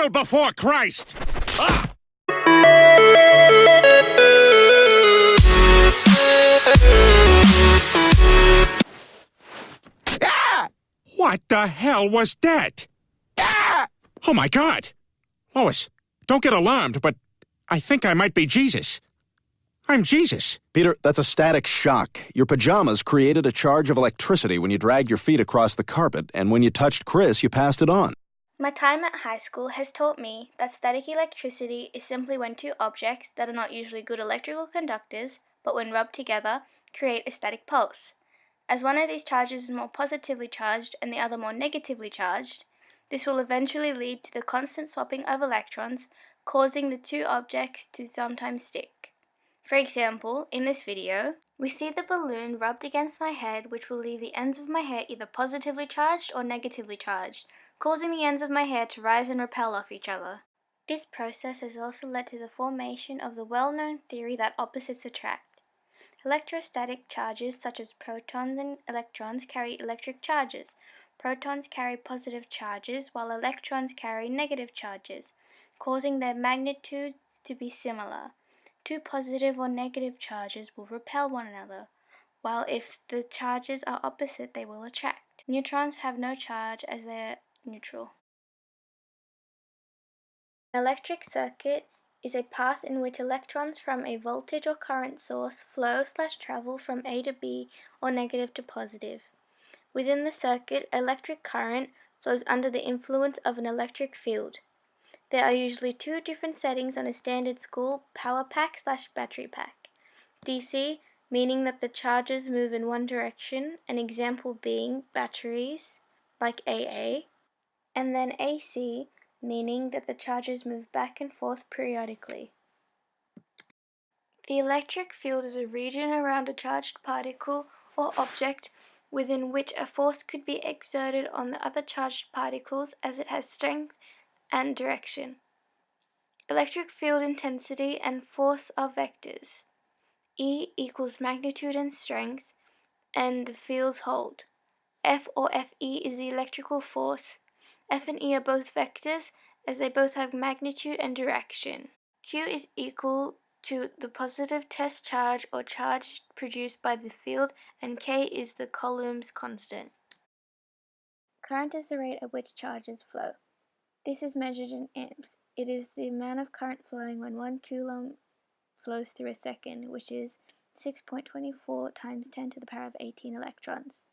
Kneel before Christ! Ah! Ah! What the hell was that? Ah! Oh my God! Lois, don't get alarmed, but I think I might be Jesus. I'm Jesus. Peter, that's a static shock. Your pajamas created a charge of electricity when you dragged your feet across the carpet, and when you touched Chris, you passed it on. My time at high school has taught me that static electricity is simply when two objects that are not usually good electrical conductors, but when rubbed together, create a static pulse. As one of these charges is more positively charged and the other more negatively charged, this will eventually lead to the constant swapping of electrons, causing the two objects to sometimes stick. For example, in this video, we see the balloon rubbed against my head, which will leave the ends of my hair either positively charged or negatively charged, causing the ends of my hair to rise and repel off each other. This process has also led to the formation of the well-known theory that opposites attract. Electrostatic charges such as protons and electrons carry electric charges. Protons carry positive charges while electrons carry negative charges, causing their magnitudes to be similar. Two positive or negative charges will repel one another, while if the charges are opposite, they will attract. Neutrons have no charge as they are neutral. An electric circuit is a path in which electrons from a voltage or current source flow/travel from A to B or negative to positive. Within the circuit, electric current flows under the influence of an electric field. There are usually two different settings on a standard school power pack/battery pack. DC, meaning that the charges move in one direction, an example being batteries, like AA, and then AC, meaning that the charges move back and forth periodically. The electric field is a region around a charged particle or object within which a force could be exerted on the other charged particles as it has strength and direction. Electric field intensity and force are vectors. E equals magnitude and strength, and the fields hold. F or Fe is the electrical force. F and E are both vectors, as they both have magnitude and direction. Q is equal to the positive test charge or charge produced by the field, and K is the Coulomb's constant. Current is the rate at which charges flow. This is measured in amps. It is the amount of current flowing when 1 coulomb flows through a second, which is 6.24 times 10 to the power of 18 electrons.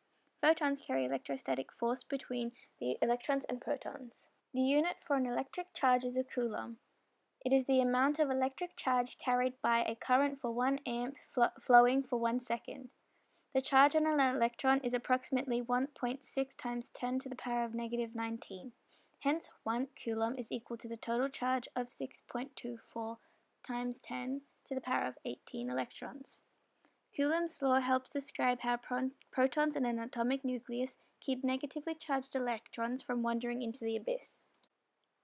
Photons carry electrostatic force between the electrons and protons. The unit for an electric charge is a coulomb. It is the amount of electric charge carried by a current for 1 amp flowing for 1 second. The charge on an electron is approximately 1.6 times 10 to the power of negative 19. Hence, 1 coulomb is equal to the total charge of 6.24 times 10 to the power of 18 electrons. Coulomb's law helps describe how protons in an atomic nucleus keep negatively charged electrons from wandering into the abyss.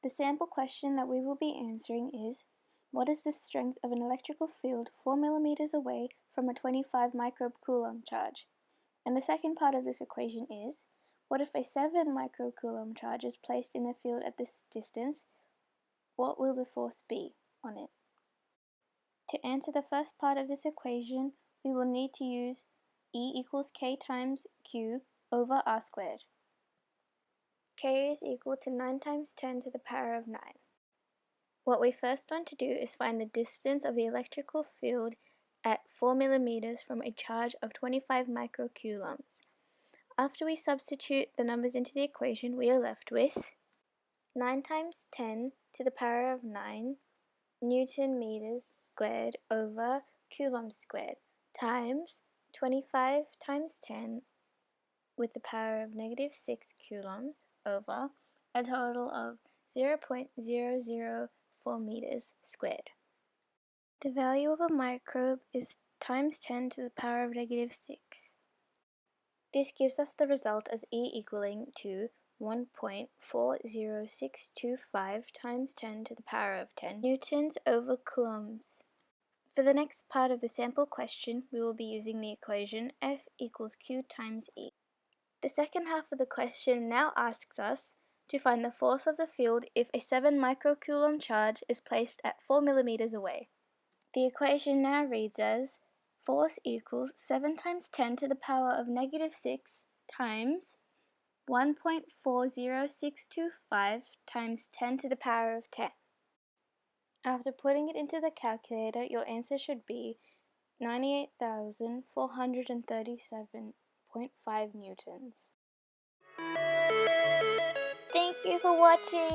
The sample question that we will be answering is, what is the strength of an electrical field 4 millimeters away from a 25 microcoulomb charge? And the second part of this equation is, what if a 7 microcoulomb charge is placed in the field at this distance? What will the force be on it? To answer the first part of this equation, we will need to use E equals K times Q over R squared. K is equal to 9 times 10 to the power of 9. What we first want to do is find the distance of the electrical field at 4 millimeters from a charge of 25 microcoulombs. After we substitute the numbers into the equation, we are left with 9 times 10 to the power of 9 Newton meters squared over Coulomb squared times 25 times 10 with the power of negative 6 coulombs over a total of 0.004 meters squared. The value of a microbe is times 10 to the power of negative 6. This gives us the result as E equaling to 1.40625 times 10 to the power of 10 newtons over coulombs. For the next part of the sample question, we will be using the equation F equals Q times E. The second half of the question now asks us, to find the force of the field if a 7 microcoulomb charge is placed at 4 millimeters away. The equation now reads as force equals 7 times 10 to the power of negative 6 times 1.40625 times 10 to the power of 10. After putting it into the calculator, your answer should be 98,437.5 newtons. Thank you for watching!